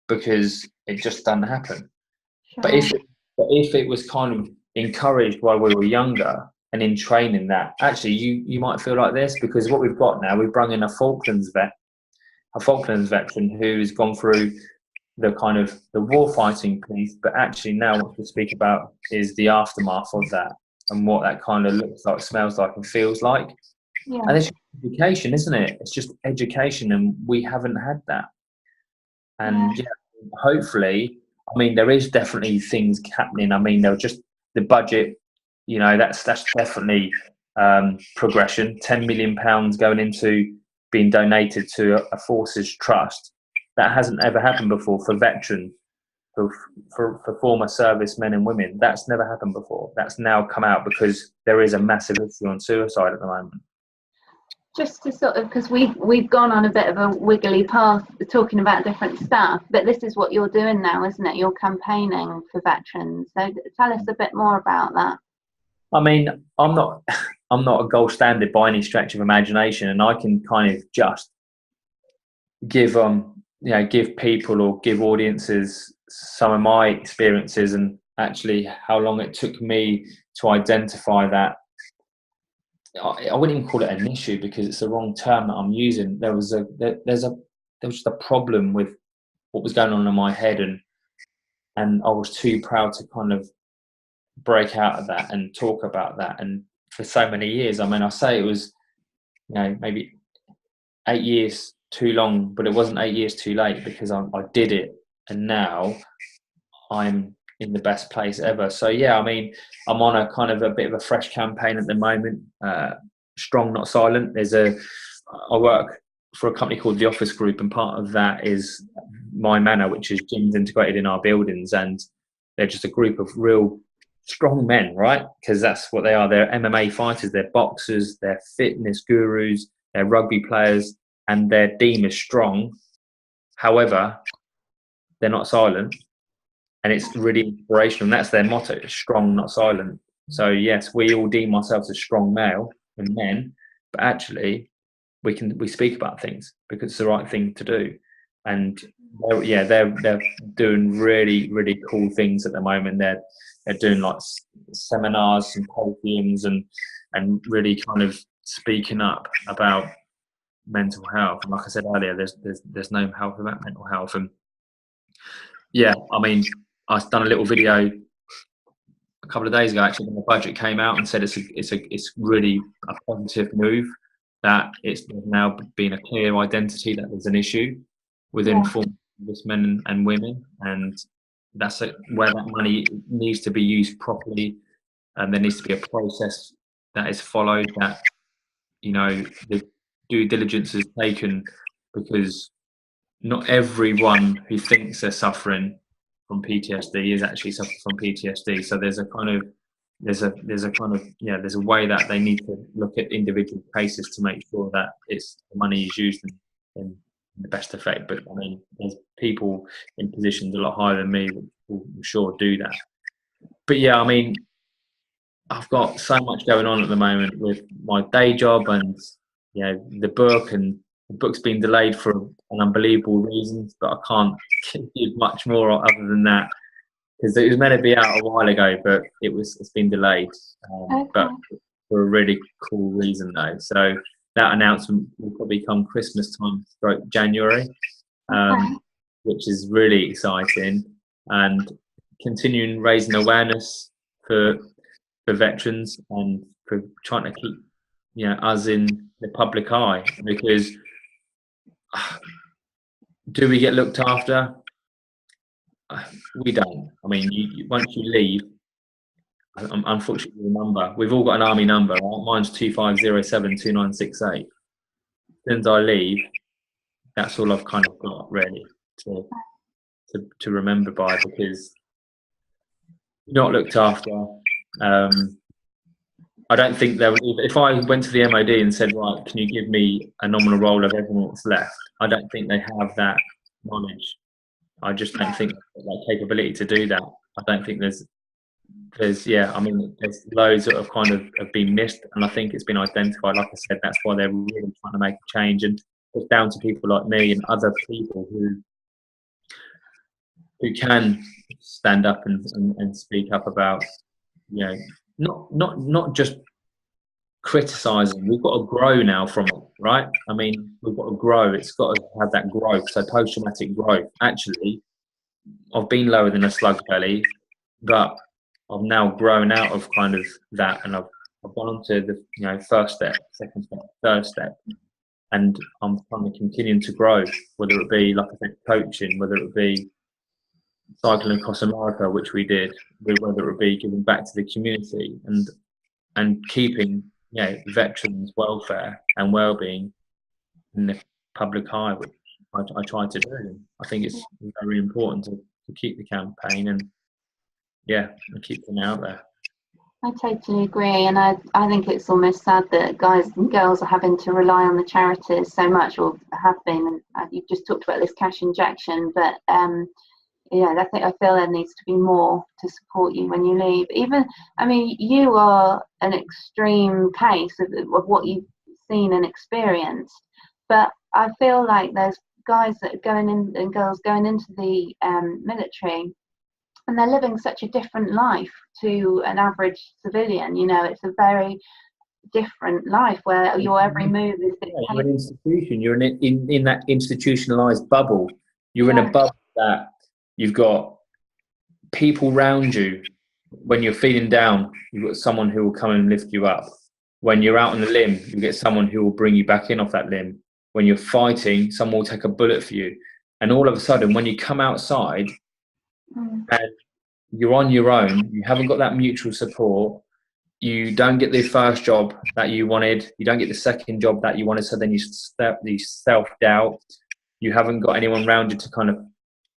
S2: because it just doesn't happen.
S1: Sure.
S2: But if it was kind of encouraged while we were younger and in training, that actually you might feel like this, because what we've got now, we've brought in a Falklands veteran who's gone through the kind of the war fighting piece, but actually now what to speak about is the aftermath of that and what that kind of looks like, smells like, and feels like.
S1: Yeah.
S2: And it's education, isn't it? It's just education, and we haven't had that. And yeah, hopefully, I mean, there is definitely things happening. I mean, they're just the budget, you know, that's definitely progression. £10 million going into being donated to a forces trust. That hasn't ever happened before for veterans, for former servicemen and women. That's never happened before. That's now come out because there is a massive issue on suicide at the moment.
S1: Just to sort of, because we've gone on a bit of a wiggly path talking about different stuff, but this is what you're doing now, isn't it? You're campaigning for veterans. So tell us a bit more about that.
S2: I mean, I'm not a gold standard by any stretch of imagination, and I can kind of just give give people or give audiences some of my experiences and actually how long it took me to identify that. I wouldn't even call it an issue because it's the wrong term that I'm using. There was just a problem with what was going on in my head, and I was too proud to kind of break out of that and talk about that. And for so many years, I mean, I say it was, maybe 8 years too long, but it wasn't 8 years too late because I did it, and now I'm in the best place ever. So yeah, I mean, I'm on a kind of a bit of a fresh campaign at the moment. Strong, not silent. I work for a company called the Office Group, and part of that is My Manor, which is gyms integrated in our buildings, and they're just a group of real strong men, right? Because that's what they are. They're MMA fighters, they're boxers, they're fitness gurus, they're rugby players, and their team is strong. However, they're not silent. And it's really inspirational. And that's their motto: strong, not silent. So yes, we all deem ourselves as strong male and men, but actually we speak about things because it's the right thing to do. And they're doing really, really cool things at the moment. They're doing like seminars, symposiums, and really kind of speaking up about mental health. And like I said earlier, there's no health without mental health. And yeah, I mean, I've done a little video a couple of days ago actually when the budget came out and said it's really a positive move, that it's now been a clear identity that there's an issue within former men and women, and that's where that money needs to be used properly, and there needs to be a process that is followed, that the due diligence is taken, because not everyone who thinks they're suffering from PTSD is actually suffering from PTSD. So there's a way that they need to look at individual cases to make sure that the money is used in the best effect. But I mean, there's people in positions a lot higher than me that will, I'm sure, do that. But yeah, I mean, I've got so much going on at the moment with my day job and the book, and the book's been delayed for an unbelievable reasons, but I can't give much more other than that because it was meant to be out a while ago, but it's been delayed. But for a really cool reason though. So that announcement will probably come Christmas time, January, which is really exciting, and continuing raising awareness for veterans and for trying to keep us in the public eye, because do we get looked after? We don't. I mean, once you leave, unfortunately, the number, we've all got an army number, right? Mine's 25072968. As soon as I leave, that's all I've kind of got really to remember by, because you're not looked after. I don't think if I went to the MOD and said, right, can you give me a nominal roll of everyone that's left? I don't think they have that knowledge. I just don't think that capability to do that. I don't think there's loads that have been missed, and I think it's been identified. Like I said, that's why they're really trying to make a change, and it's down to people like me and other people who can stand up and speak up about, not just criticizing. We've got to grow now from it, right? I mean, we've got to grow. It's got to have that growth. So post-traumatic growth. Actually, I've been lower than a slug belly, but I've now grown out of kind of that, and I've gone on to the first step, second step, third step, and I'm kind of continuing to grow. Whether it be, like I said, coaching, whether it be cycling across America, which we did, whether it be giving back to the community, and keeping veterans' welfare and well-being in the public eye, which I try to do. I think it's very important to keep the campaign and keep them out there.
S1: I totally agree, and I think it's almost sad that guys and girls are having to rely on the charities so much, or have been. And you just talked about this cash injection, but I feel there needs to be more to support you when you leave. Even, I mean, you are an extreme case of what you've seen and experienced, but I feel like there's guys that are going in and girls going into the military, and they're living such a different life to an average civilian. It's a very different life where your every move is dictated.
S2: You're an institution. You're in that institutionalized bubble. You're in a bubble that you've got people around you. When you're feeling down, you've got someone who will come and lift you up. When you're out on the limb, you get someone who will bring you back in off that limb. When you're fighting, someone will take a bullet for you. And all of a sudden, when you come outside and you're on your own, you haven't got that mutual support, you don't get the first job that you wanted, you don't get the second job that you wanted, so then you step the self-doubt. You haven't got anyone around you to kind of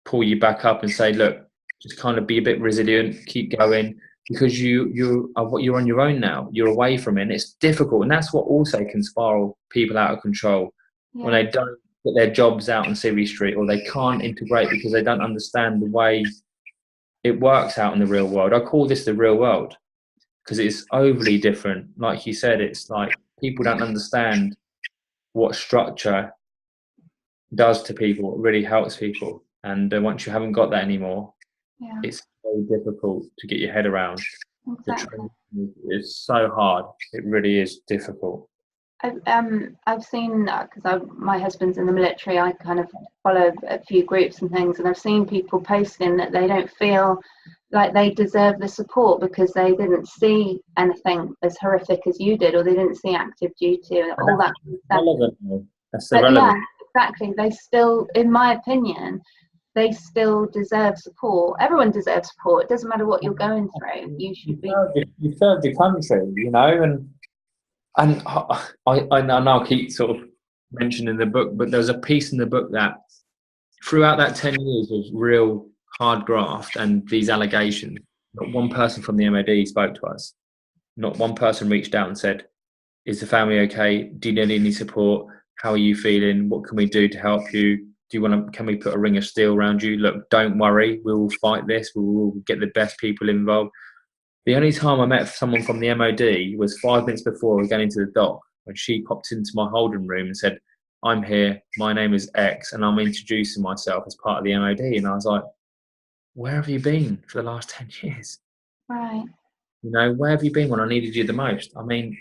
S2: pull you back up and say, look, just kind of be a bit resilient, keep going, because you're on your own now. You're away from it, and it's difficult. And that's what also can spiral people out of control, when they don't get their jobs out on Civvy Street, or they can't integrate because they don't understand the way it works out in the real world. I call this the real world because it's overly different. Like you said, it's like people don't understand what structure does to people, what really helps people. And once you haven't got that anymore, it's so difficult to get your head around.
S1: Exactly.
S2: It's so hard. It really is difficult.
S1: I've seen, because my husband's in the military, I kind of follow a few groups and things, and I've seen people posting that they don't feel like they deserve the support because they didn't see anything as horrific as you did, or they didn't see active duty and all that stuff.
S2: That's irrelevant.
S1: Exactly. They still, in my opinion, they still deserve support. Everyone deserves support. It doesn't matter what you're going through. You should be.
S2: You served your country, and I'll keep sort of mentioning the book, but there's a piece in the book that throughout that 10 years of real hard graft and these allegations, not one person from the MOD spoke to us. Not one person reached out and said, is the family okay? Do you need any support? How are you feeling? What can we do to help you? Can we put a ring of steel around you? Look, don't worry. We will fight this. We will get the best people involved. The only time I met someone from the MOD was 5 minutes before we were going into the dock, when she popped into my holding room and said, I'm here, my name is X, and I'm introducing myself as part of the MOD. And I was like, where have you been for the last 10 years?
S1: Right.
S2: Where have you been when I needed you the most? I mean,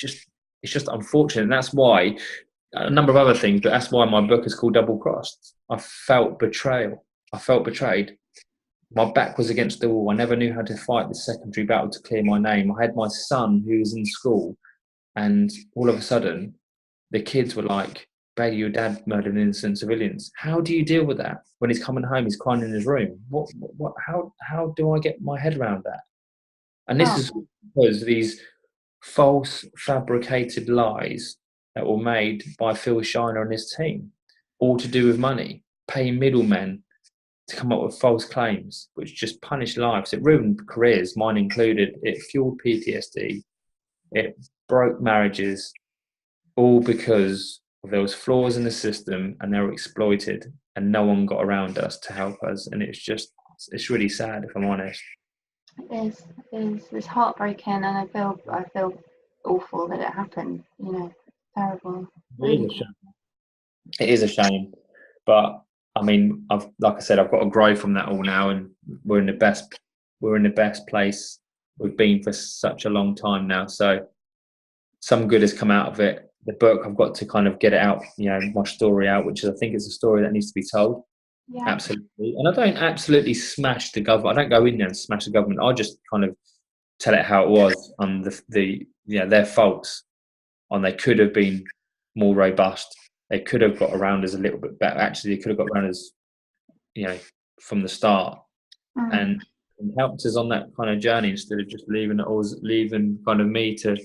S2: it's just unfortunate. And that's why, a number of other things, but that's why my book is called Double Crossed. I felt betrayal. I felt betrayed. My back was against the wall. I never knew how to fight the secondary battle to clear my name. I had my son who was in school, and all of a sudden, the kids were like, Bailey, your dad murdered innocent civilians. How do you deal with that? When he's coming home, he's crying in his room. How do I get my head around that? And this is because these false, fabricated lies that were made by Phil Shiner and his team, all to do with money, paying middlemen to come up with false claims, which just punished lives. It ruined careers, mine included. It fueled PTSD. It broke marriages, all because there was flaws in the system and they were exploited, and no one got around us to help us. And it's really sad, if I'm honest.
S1: It is. It's heartbreaking, and I feel awful that it happened. Terrible.
S2: It is a shame, but I mean, like I said, I've got to grow from that all now, and we're in the best place we've been for such a long time now. So some good has come out of it. The book, I've got to kind of get it out, my story out, which I think is a story that needs to be told.
S1: Yeah.
S2: Absolutely. And I don't absolutely smash the government. I don't go in there and smash the government. I just kind of tell it how it was on their faults. On they could have been more robust. They could have got around us a little bit better. Actually, they could have got around us, from the start, and helped us on that kind of journey instead of just leaving kind of me to,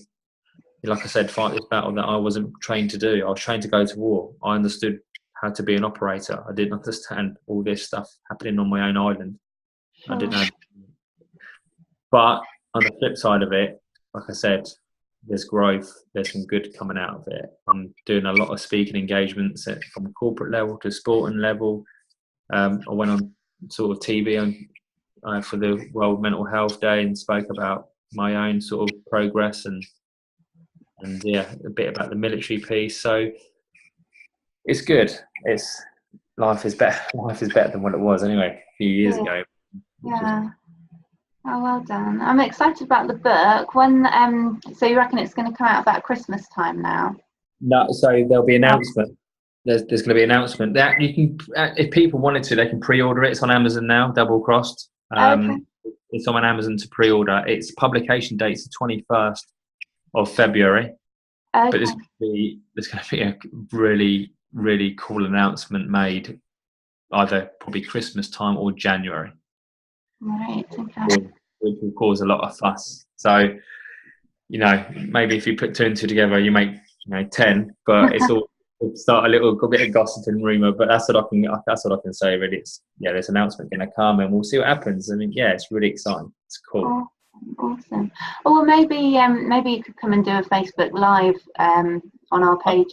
S2: like I said, fight this battle that I wasn't trained to do. I was trained to go to war. I understood how to be an operator. I didn't understand all this stuff happening on my own island.
S1: Sure.
S2: I didn't know. But on the flip side of it, like I said, there's growth. There's some good coming out of it. I'm doing a lot of speaking engagements from corporate level to sporting level. I went on sort of TV for the World Mental Health Day and spoke about my own sort of progress and a bit about the military piece. So it's good. Life is better. Life is better than what it was anyway a few years ago.
S1: Yeah. Oh, well done. I'm excited about the book. When so you reckon it's going to come out about Christmas time now?
S2: No, so there'll be an announcement. There's going to be an announcement that you can, if people wanted to, they can pre-order it. It's on Amazon now, double crossed.
S1: Okay.
S2: It's on Amazon to pre-order. Its publication date's the 21st of February.
S1: Okay.
S2: But there's going to be a really, really cool announcement made either probably Christmas time or January.
S1: Right. Okay.
S2: Which will cause a lot of fuss. So, maybe if you put 2 and 2 together, you make 10. But it's all start a bit of gossip and rumor. But that's what I can say. Really, there's an announcement going to come, and we'll see what happens. I mean, it's really exciting. It's cool.
S1: Awesome. Well, maybe you could come and do a Facebook Live on our page.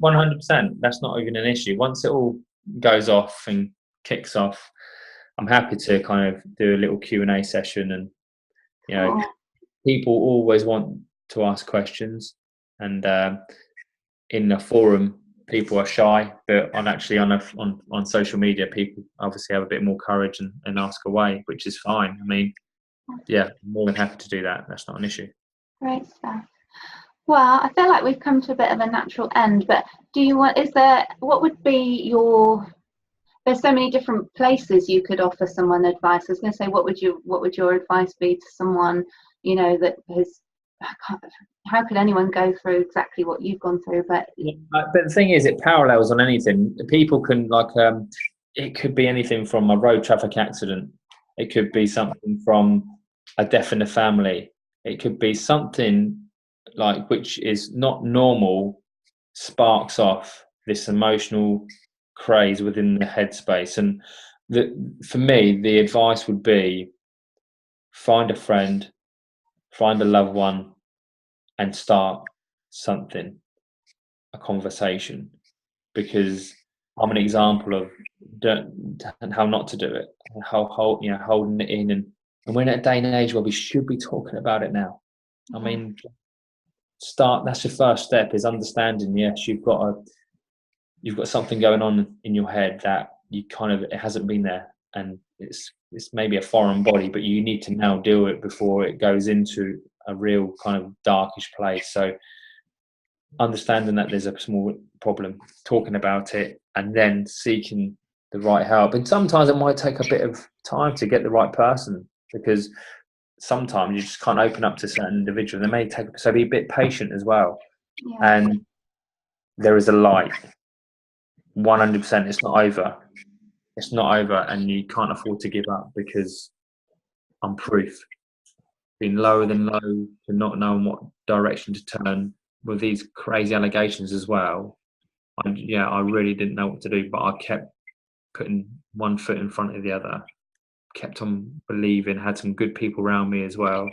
S2: 100%. That's not even an issue. Once it all goes off and kicks off, I'm happy to kind of do a little Q&A session, and people always want to ask questions, and in a forum people are shy, but on social media people obviously have a bit more courage and ask away, which is fine. I mean, I'm more than happy to do that. That's not an issue.
S1: Great stuff. Well, I feel like we've come to a bit of a natural end, but what would be there's so many different places you could offer someone advice. I was going to say, what would your advice be to someone, that has, how could anyone go through exactly what you've gone through? But
S2: the thing is, it parallels on anything. People can it could be anything from a road traffic accident. It could be something from a death in the family. It could be something which is not normal, sparks off this emotional craze within the headspace. And for me, the advice would be find a friend, find a loved one, and start something, a conversation, because I'm an example of how not to do it, holding it in, and we're in a day and age where we should be talking about it now. I mean, that's your first step, is understanding, yes, you've got something going on in your head that it hasn't been there, and it's maybe a foreign body, but you need to now deal with it before it goes into a real kind of darkish place. So understanding that there's a small problem, talking about it, and then seeking the right help. And sometimes it might take a bit of time to get the right person, because sometimes you just can't open up to certain individuals. They may take, so be a bit patient as well. And there is a light. 100%, it's not over. It's not over, and you can't afford to give up, because I'm proof. Being lower than low, to not knowing what direction to turn with these crazy allegations as well. I really didn't know what to do, but I kept putting one foot in front of the other, kept on believing, had some good people around me as well,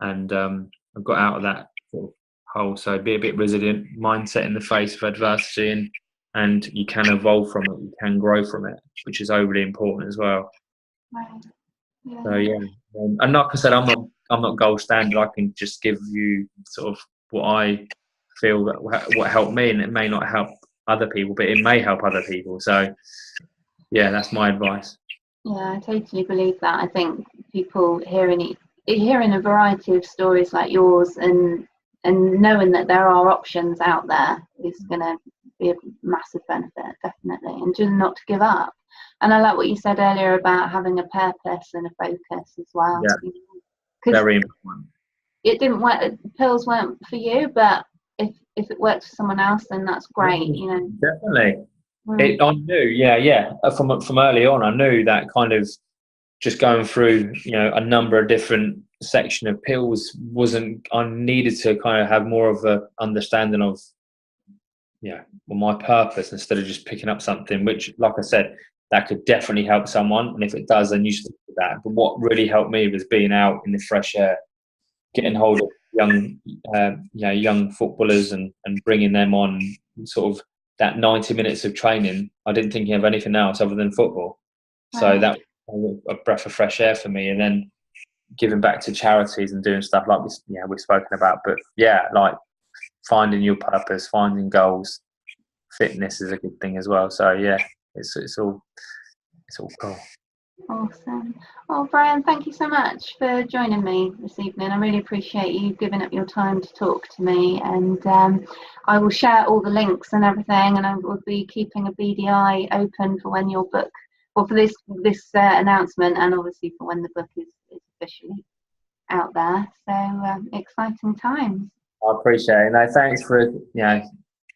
S2: and I got out of that sort of hole. So be a bit resilient, mindset in the face of adversity, and you can evolve from it, you can grow from it, which is overly important as well.
S1: Right. Yeah.
S2: So and like I said, I'm not gold standard. I can just give you sort of what I feel that what helped me, and it may not help other people, but it may help other people. So that's my advice.
S1: Yeah, I totally believe that. I think people hearing a variety of stories like yours, and knowing that there are options out there, is going to be a massive benefit, definitely, and just not to give up. And I like what you said earlier about having a purpose and a focus as well.
S2: Yeah, very important.
S1: It didn't work, pills weren't for you, but if it works for someone else, then that's great, you know.
S2: Definitely. I knew, from early on, I knew that kind of just going through, you know, a number of different section of pills wasn't. I needed to kind of have more of a understanding of, my purpose, instead of just picking up something which, like I said, that could definitely help someone, and if it does, then you stick with that. But what really helped me was being out in the fresh air, getting hold of young footballers and bringing them on, sort of that 90 minutes of training. I didn't think of anything else other than football. So that was a breath of fresh air for me. And then giving back to charities and doing stuff like this, we've spoken about. But like finding your purpose, finding goals, fitness is a good thing as well. So it's all cool.
S1: Awesome. Well, Brian, thank you so much for joining me this evening. I really appreciate you giving up your time to talk to me, and I will share all the links and everything, and I will be keeping a BDI open for when your book, or for this announcement, and obviously for when the book is officially out there. So exciting times.
S2: I appreciate it. No, thanks for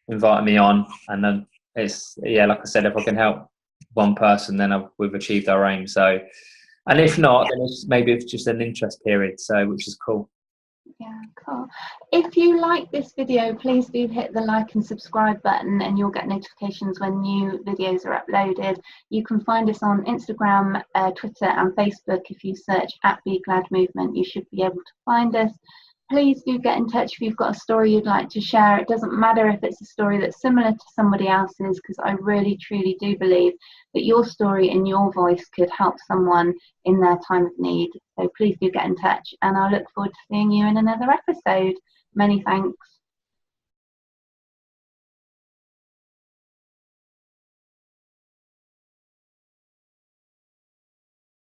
S2: inviting me on, and then it's like I said, if I can help one person, then we've achieved our aim. So, and if not, then maybe it's just an interest period, so which is cool.
S1: Yeah, cool. If you like this video, please do hit the like and subscribe button, and you'll get notifications when new videos are uploaded. You can find us on Instagram, Twitter and Facebook. If you search @BeGladMovement, you should be able to find us. Please do get in touch if you've got a story you'd like to share. It doesn't matter if it's a story that's similar to somebody else's, because I really, truly do believe that your story and your voice could help someone in their time of need. So please do get in touch, and I look forward to seeing you in another episode. Many thanks.